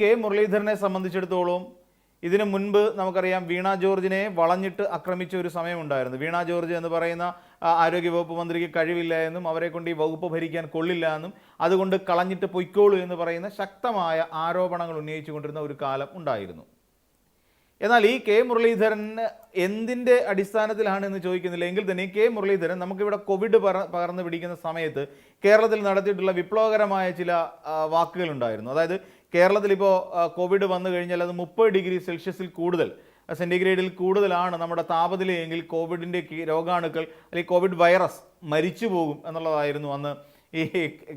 K മുരളീധരനെ സംബന്ധിച്ചിടത്തോളം ഇതിനു മുൻപ് നമുക്കറിയാം വീണ ജോർജിനെ വളഞ്ഞിട്ട് ആക്രമിച്ച ഒരു സമയമുണ്ടായിരുന്നു. വീണ ജോർജ് എന്ന് പറയുന്ന ആരോഗ്യവകുപ്പ് മന്ത്രിക്ക് കഴിവില്ല എന്നും അവരെ കൊണ്ട് ഈ വകുപ്പ് ഭരിക്കാൻ കൊള്ളില്ല എന്നും അതുകൊണ്ട് കളഞ്ഞിട്ട് പൊയ്ക്കോളൂ എന്ന് പറയുന്ന ശക്തമായ ആരോപണങ്ങൾ ഉന്നയിച്ചുകൊണ്ടിരുന്ന ഒരു കാലം ഉണ്ടായിരുന്നു. എന്നാൽ ഈ കെ മുരളീധരൻ എന്തിൻ്റെ അടിസ്ഥാനത്തിലാണ് എന്ന് ചോദിക്കുന്നില്ല എങ്കിൽ തന്നെ കെ മുരളീധരൻ നമുക്കിവിടെ കോവിഡ് പകർന്നു പിടിക്കുന്ന സമയത്ത് കേരളത്തിൽ നടത്തിയിട്ടുള്ള വിപ്ലവകരമായ ചില വാക്കുകളുണ്ടായിരുന്നു. അതായത് കേരളത്തിൽ ഇപ്പോൾ കോവിഡ് വന്നു കഴിഞ്ഞാൽ അത് 30 ഡിഗ്രി സെൽഷ്യസിൽ കൂടുതൽ സെൻറ്റിഗ്രേഡിൽ കൂടുതലാണ് നമ്മുടെ താപനിലയെങ്കിൽ കോവിഡിൻ്റെ രോഗാണുക്കൾ അല്ലെങ്കിൽ കോവിഡ് വൈറസ് മരിച്ചു പോകും എന്നുള്ളതായിരുന്നു അന്ന് ഈ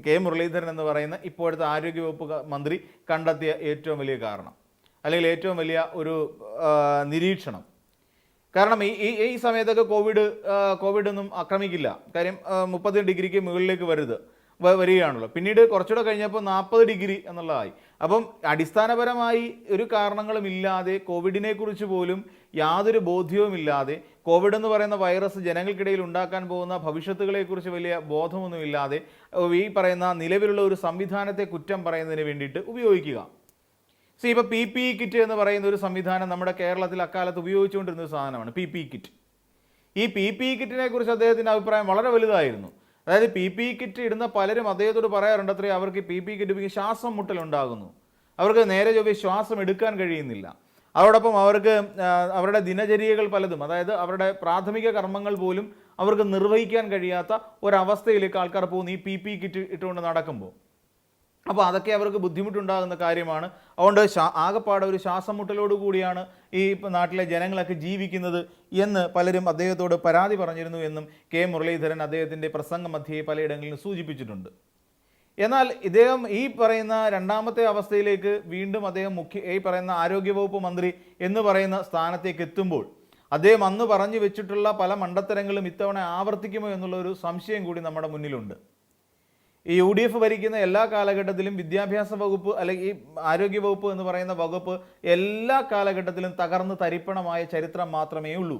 കെ മുരളീധരൻ എന്ന് പറയുന്ന ഇപ്പോഴത്തെ ആരോഗ്യവകുപ്പ് മന്ത്രി കണ്ടെത്തിയ ഏറ്റവും വലിയ കാരണം അല്ലെങ്കിൽ ഏറ്റവും വലിയ ഒരു നിരീക്ഷണം. കാരണം ഈ സമയത്തൊക്കെ കോവിഡ് ഒന്നും ആക്രമിക്കില്ല. കാര്യം 30 ഡിഗ്രിക്ക് മുകളിലേക്ക് വരികയാണല്ലോ. പിന്നീട് കുറച്ചുകൂടെ കഴിഞ്ഞപ്പോൾ 40 ഡിഗ്രി എന്നുള്ളതായി. അപ്പം അടിസ്ഥാനപരമായി ഒരു കാരണങ്ങളും ഇല്ലാതെ കോവിഡിനെ കുറിച്ച് പോലും യാതൊരു ബോധ്യവുമില്ലാതെ കോവിഡ് എന്ന് പറയുന്ന വൈറസ് ജനങ്ങൾക്കിടയിൽ ഉണ്ടാക്കാൻ പോകുന്ന ഭവിഷ്യത്തുകളെക്കുറിച്ച് വലിയ ബോധമൊന്നുമില്ലാതെ ഈ പറയുന്ന നിലവിലുള്ള ഒരു സംവിധാനത്തെ കുറ്റം പറയുന്നതിന് വേണ്ടിയിട്ട് ഉപയോഗിക്കുക. ഇപ്പോൾ PPE കിറ്റ് എന്ന് പറയുന്ന ഒരു സംവിധാനം നമ്മുടെ കേരളത്തിൽ അക്കാലത്ത് ഉപയോഗിച്ചുകൊണ്ടിരുന്ന ഒരു സാധനമാണ് PPE കിറ്റ്. ഈ PPE കിറ്റിനെ കുറിച്ച് അദ്ദേഹത്തിൻ്റെ അഭിപ്രായം വളരെ വലുതായിരുന്നു. അതായത് PPE കിറ്റ് ഇടുന്ന പലരും അദ്ദേഹത്തോട് പറയാറുണ്ട് അത്രയും അവർക്ക് PPE കിറ്റ് ഉപയോഗിച്ച് ശ്വാസം മുട്ടലുണ്ടാകുന്നു, അവർക്ക് നേരെ ചൊവ്വേ ശ്വാസം എടുക്കാൻ കഴിയുന്നില്ല. അതോടൊപ്പം അവർക്ക് അവരുടെ ദിനചര്യകൾ പലതും, അതായത് അവരുടെ പ്രാഥമിക കർമ്മങ്ങൾ പോലും അവർക്ക് നിർവഹിക്കാൻ കഴിയാത്ത ഒരവസ്ഥയിലേക്ക് ആൾക്കാർ പോകുന്നു ഈ PPE കിറ്റ് ഇട്ടുകൊണ്ട് നടക്കുമ്പോൾ. അപ്പോൾ അതൊക്കെ അവർക്ക് ബുദ്ധിമുട്ടുണ്ടാകുന്ന കാര്യമാണ്. അതുകൊണ്ട് ആകെപ്പാടെ ഒരു ശ്വാസം മുട്ടലോട് കൂടിയാണ് ഈ നാട്ടിലെ ജനങ്ങളൊക്കെ ജീവിക്കുന്നത് എന്ന് പലരും അദ്ദേഹത്തോട് പരാതി പറഞ്ഞിരുന്നു എന്നും കെ മുരളീധരൻ അദ്ദേഹത്തിൻ്റെ പ്രസംഗ മധ്യേ പലയിടങ്ങളിലും സൂചിപ്പിച്ചിട്ടുണ്ട്. എന്നാൽ ഇദ്ദേഹം ഈ പറയുന്ന രണ്ടാമത്തെ അവസ്ഥയിലേക്ക് വീണ്ടും അദ്ദേഹം ഈ പറയുന്ന ആരോഗ്യവകുപ്പ് മന്ത്രി എന്ന് പറയുന്ന സ്ഥാനത്തേക്ക് എത്തുമ്പോൾ അദ്ദേഹം അന്ന് പറഞ്ഞു വെച്ചിട്ടുള്ള പല മണ്ടത്തരങ്ങളും ഇത്തവണ ആവർത്തിക്കുമോ എന്നുള്ള ഒരു സംശയം കൂടി നമ്മുടെ മുന്നിലുണ്ട്. ഈ UDF ഭരിക്കുന്ന എല്ലാ കാലഘട്ടത്തിലും വിദ്യാഭ്യാസ വകുപ്പ് അല്ലെങ്കിൽ ഈ ആരോഗ്യ വകുപ്പ് എന്ന് പറയുന്ന വകുപ്പ് എല്ലാ കാലഘട്ടത്തിലും തകർന്ന് തരിപ്പണമായ ചരിത്രം മാത്രമേ ഉള്ളൂ.